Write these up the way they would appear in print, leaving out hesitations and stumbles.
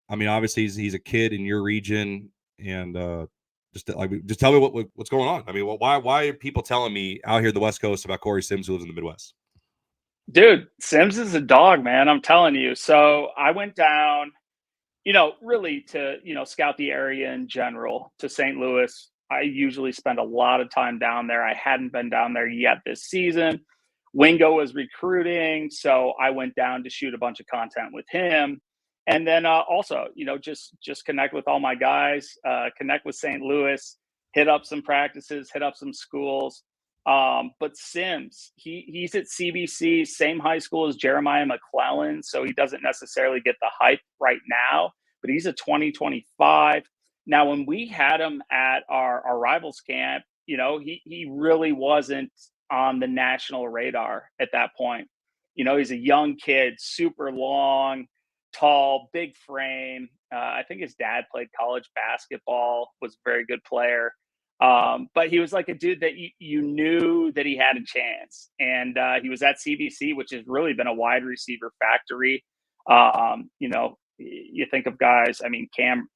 I mean, obviously he's a kid in your region, and just tell me what's going on. I mean, why are people telling me out here in the West Coast about Corey Sims who lives in the Midwest? Dude, Sims is a dog, man. I'm telling you. So I went down, really to, scout the area in general to St. Louis. I usually spend a lot of time down there. I hadn't been down there yet this season. Wingo was recruiting, so I went down to shoot a bunch of content with him. And then also, just connect with all my guys, connect with St. Louis, hit up some practices, hit up some schools. But Sims, he's at CBC, same high school as Jeremiah McClellan, so he doesn't necessarily get the hype right now, but he's a 2025. Now, when we had him at our rivals camp, he really wasn't on the national radar at that point. He's a young kid, super long, tall, big frame. I think his dad played college basketball, was a very good player. But he was like a dude that you knew that he had a chance. And he was at CBC, which has really been a wide receiver factory. You think of guys, I mean, Cam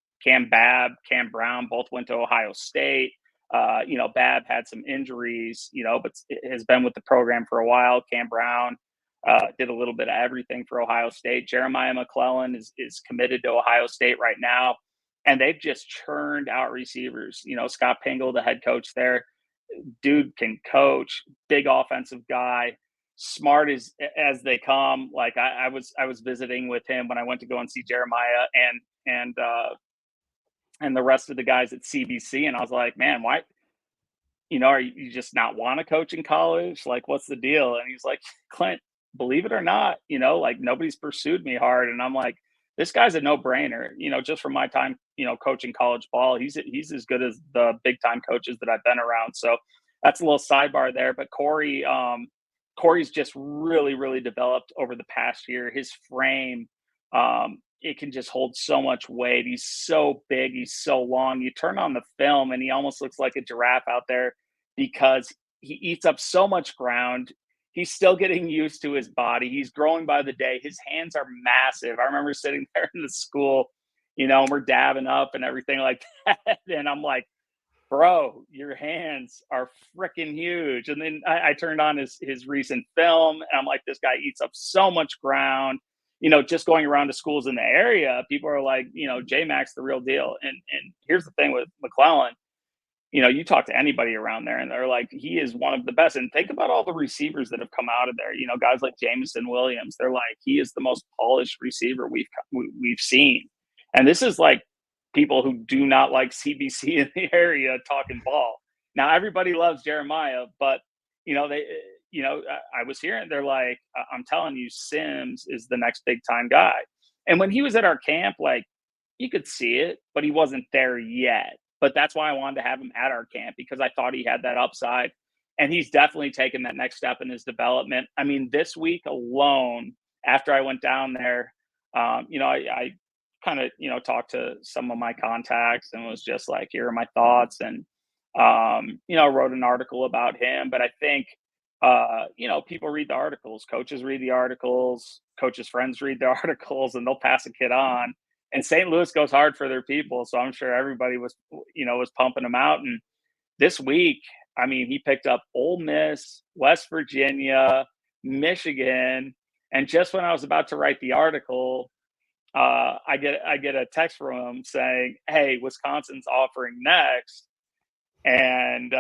Babb, Cam Brown, both went to Ohio State. Babb had some injuries, but has been with the program for a while. Cam Brown did a little bit of everything for Ohio State. Jeremiah McClellan is committed to Ohio State right now. And they've just churned out receivers. Scott Pingle, the head coach there, dude can coach, big offensive guy, smart as they come. Like I was visiting with him when I went to go and see Jeremiah and the rest of the guys at CBC, and I was like, man, why? Are you just not want to coach in college? Like, what's the deal? And he's like, Clint, believe it or not, like nobody's pursued me hard, and I'm like, this guy's a no-brainer. Just from my time, coaching college ball, he's as good as the big-time coaches that I've been around. So that's a little sidebar there. But Corey's just really, really developed over the past year. His frame, it can just hold so much weight. He's so big. He's so long. You turn on the film and he almost looks like a giraffe out there because he eats up so much ground. He's still getting used to his body. He's growing by the day. His hands are massive. I remember sitting there in the school, and we're dabbing up and everything like that. And I'm like, bro, your hands are freaking huge. And then I turned on his recent film and I'm like, this guy eats up so much ground. Just going around to schools in the area, people are like, J-Mac's the real deal. And here's the thing with McClellan, you talk to anybody around there and they're like, he is one of the best. And think about all the receivers that have come out of there. Guys like Jameson Williams, they're like, he is the most polished receiver we've seen. And this is like people who do not like CBC in the area talking ball. Now, everybody loves Jeremiah, but, I was hearing, they're like, I'm telling you, Sims is the next big time guy. And when he was at our camp, like, you could see it, but he wasn't there yet. But that's why I wanted to have him at our camp, because I thought he had that upside. And he's definitely taken that next step in his development. I mean, this week alone, after I went down there, I kind of, talked to some of my contacts and was just like, here are my thoughts. And, wrote an article about him. But I think, people read the articles, coaches read the articles, coaches' friends read the articles, and they'll pass a kid on. And St. Louis goes hard for their people. So I'm sure everybody was pumping him out. And this week, I mean, he picked up Ole Miss, West Virginia, Michigan. And just when I was about to write the article, I get a text from him saying, hey, Wisconsin's offering next. And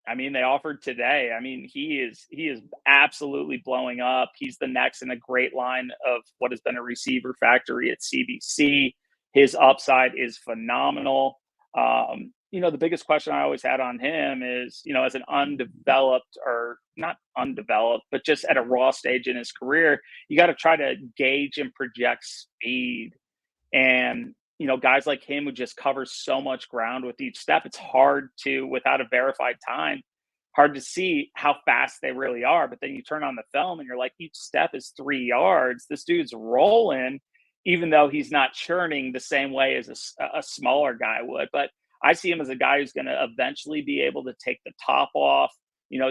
I mean, they offered today. I mean, he is absolutely blowing up. He's the next in a great line of what has been a receiver factory at CBC. His upside is phenomenal. The biggest question I always had on him is, as an undeveloped, or not undeveloped, but just at a raw stage in his career, you got to try to gauge and project speed. And guys like him who just cover so much ground with each step, it's hard to, without a verified time, hard to see how fast they really are. But then you turn on the film and you're like, each step is 3 yards. This dude's rolling, even though he's not churning the same way as a smaller guy would. But I see him as a guy who's going to eventually be able to take the top off,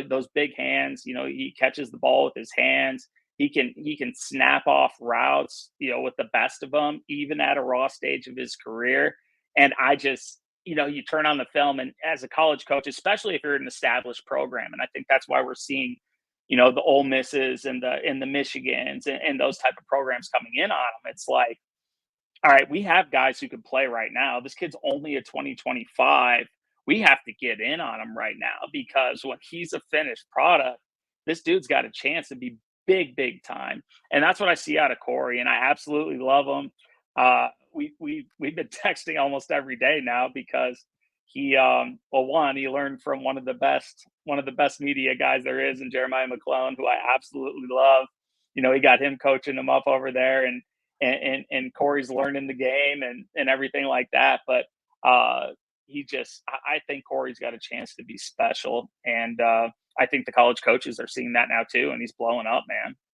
those big hands. He catches the ball with his hands. he can snap off routes, with the best of them, even at a raw stage of his career. And I just, you turn on the film, and as a college coach, especially if you're an established program, and I think that's why we're seeing, the Ole Misses and the Michigans and those type of programs coming in on them. It's like, all right, we have guys who can play right now. This kid's only a 2025. We have to get in on him right now, because when he's a finished product, this dude's got a chance to be big, big time. And that's what I see out of Corey, and I absolutely love him. We've been texting almost every day now, because he learned from one of the best media guys there is, in Jeremiah McClone, who I absolutely love. He got him coaching him up over there, and Corey's learning the game and everything like that. But I think Corey's got a chance to be special, and I think the college coaches are seeing that now too, and he's blowing up, man.